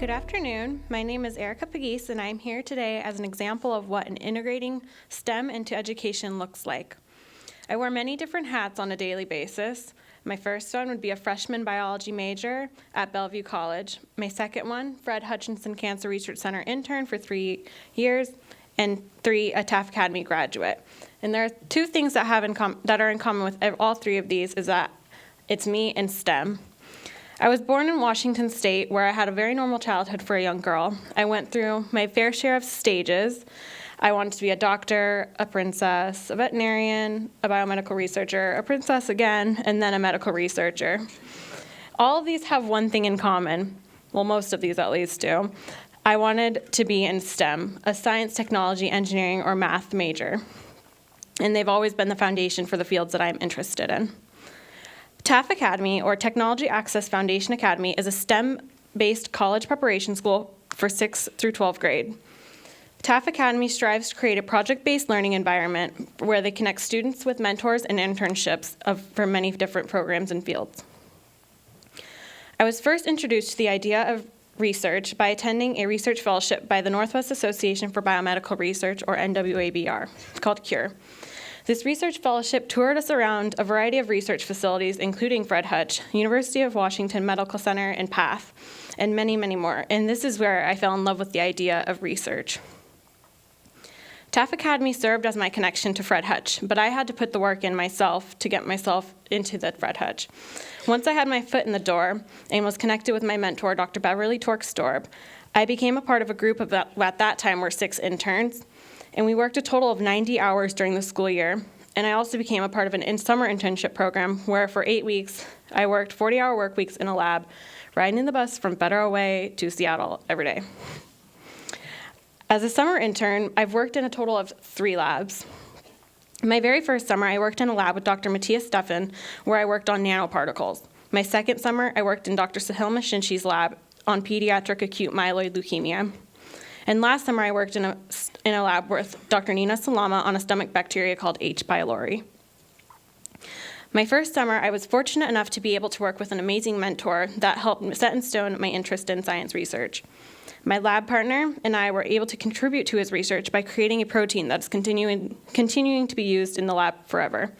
Good afternoon. My name is Ericka Pegues, and I'm here today as an example of what an integrating STEM into education looks like. I wear many different hats on a daily basis. My first one would be a freshman biology major at Bellevue College. My second one, Fred Hutchinson Cancer Research Center intern for 3 years, and 3, a TAF Academy graduate. And there are two things that are in common with all 3 of these is that it's me and STEM. I was born in Washington State, where I had a very normal childhood for a young girl. I went through my fair share of stages. I wanted to be a doctor, a princess, a veterinarian, a biomedical researcher, a princess again, and then a medical researcher. All of these have one thing in common. Well, most of these at least do. I wanted to be in STEM, a science, technology, engineering, or math major. And they've always been the foundation for the fields that I'm interested in. TAF Academy, or Technology Access Foundation Academy, is a STEM-based college preparation school for 6th through 12th grade. TAF Academy strives to create a project-based learning environment where they connect students with mentors and internships for many different programs and fields. I was first introduced to the idea of research by attending a research fellowship by the Northwest Association for Biomedical Research, or NWABR, called CURE. This research fellowship toured us around a variety of research facilities, including Fred Hutch, University of Washington Medical Center, and PATH, and many, many more. And this is where I fell in love with the idea of research. TAF Academy served as my connection to Fred Hutch, but I had to put the work in myself to get myself into the Fred Hutch. Once I had my foot in the door and was connected with my mentor, Dr. Beverly Torkstorp, I became a part of a group of, at that time, were 6 interns. And we worked a total of 90 hours during the school year. And I also became a part of an summer internship program where for 8 weeks, I worked 40-hour work weeks in a lab, riding the bus from Federal Way to Seattle every day. As a summer intern, I've worked in a total of 3 labs. My very first summer, I worked in a lab with Dr. Matthias Steffen, where I worked on nanoparticles. My second summer, I worked in Dr. Sahil Mashinshi's lab on pediatric acute myeloid leukemia. And last summer, I worked in a lab with Dr. Nina Salama on a stomach bacteria called H. pylori. My first summer, I was fortunate enough to be able to work with an amazing mentor that helped set in stone my interest in science research. My lab partner and I were able to contribute to his research by creating a protein that's continuing to be used in the lab forever.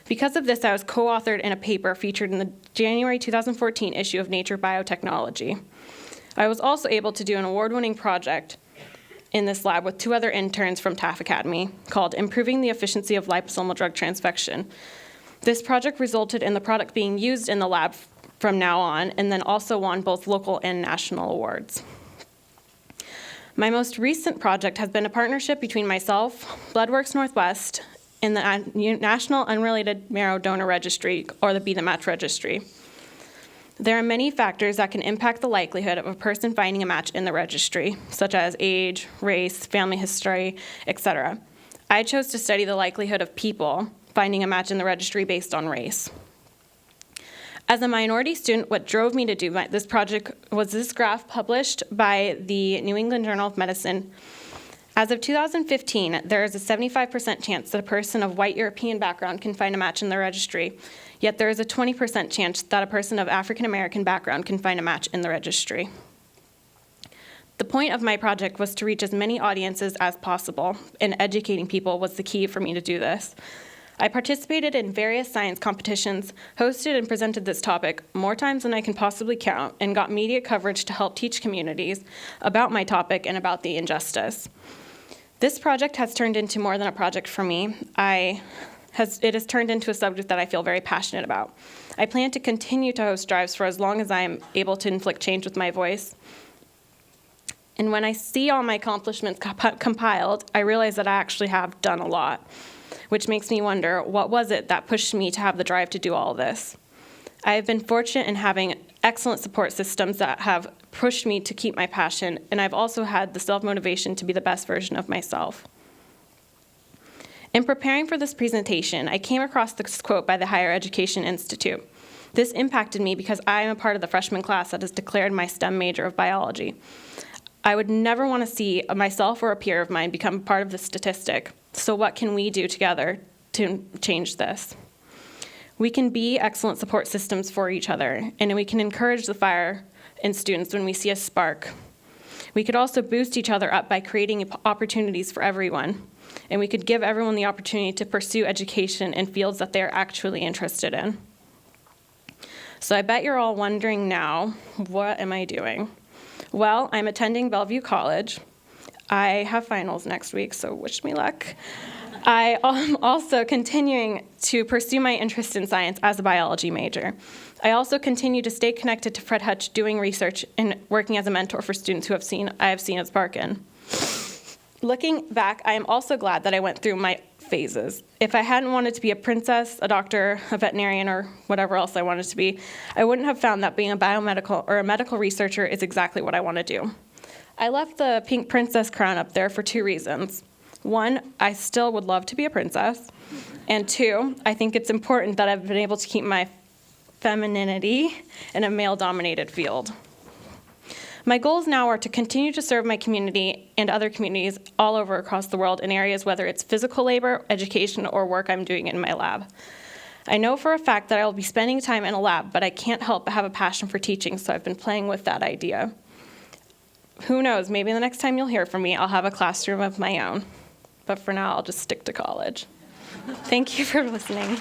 Because of this, I was co-authored in a paper featured in the January 2014 issue of Nature Biotechnology. I was also able to do an award-winning project in this lab with 2 other interns from TAF Academy called Improving the Efficiency of Liposomal Drug Transfection. This project resulted in the product being used in the lab from now on, and then also won both local and national awards. My most recent project has been a partnership between myself, Bloodworks Northwest, and the National Unrelated Marrow Donor Registry, or the Be the Match Registry. There are many factors that can impact the likelihood of a person finding a match in the registry, such as age, race, family history, etc. I chose to study the likelihood of people finding a match in the registry based on race. As a minority student, what drove me to do this project was this graph published by the New England Journal of Medicine. As of 2015, there is a 75% chance that a person of white European background can find a match in the registry. Yet there is a 20% chance that a person of African American background can find a match in the registry. The point of my project was to reach as many audiences as possible, and educating people was the key for me to do this. I participated in various science competitions, hosted and presented this topic more times than I can possibly count, and got media coverage to help teach communities about my topic and about the injustice. This project has turned into more than a project for me. It has turned into a subject that I feel very passionate about. I plan to continue to host drives for as long as I am able to inflict change with my voice. And when I see all my accomplishments compiled, I realize that I actually have done a lot, which makes me wonder, what was it that pushed me to have the drive to do all of this? I have been fortunate in having excellent support systems that have pushed me to keep my passion, and I've also had the self-motivation to be the best version of myself. In preparing for this presentation, I came across this quote by the Higher Education Institute. This impacted me because I am a part of the freshman class that has declared my STEM major of biology. I would never want to see myself or a peer of mine become part of this statistic. So what can we do together to change this? We can be excellent support systems for each other, and we can encourage the fire in students when we see a spark. We could also boost each other up by creating opportunities for everyone, and we could give everyone the opportunity to pursue education in fields that they're actually interested in. So I bet you're all wondering now, what am I doing? Well, I'm attending Bellevue College. I have finals next week, so wish me luck. I am also continuing to pursue my interest in science as a biology major. I also continue to stay connected to Fred Hutch, doing research and working as a mentor for students who I have seen a spark in. Looking back, I am also glad that I went through my phases. If I hadn't wanted to be a princess, a doctor, a veterinarian, or whatever else I wanted to be, I wouldn't have found that being a biomedical or a medical researcher is exactly what I want to do. I left the pink princess crown up there for 2 reasons. 1, I still would love to be a princess. And 2, I think it's important that I've been able to keep my femininity in a male-dominated field. My goals now are to continue to serve my community and other communities all over across the world in areas whether it's physical labor, education, or work I'm doing in my lab. I know for a fact that I will be spending time in a lab, but I can't help but have a passion for teaching, so I've been playing with that idea. Who knows, maybe the next time you'll hear from me, I'll have a classroom of my own. But for now, I'll just stick to college. Thank you for listening.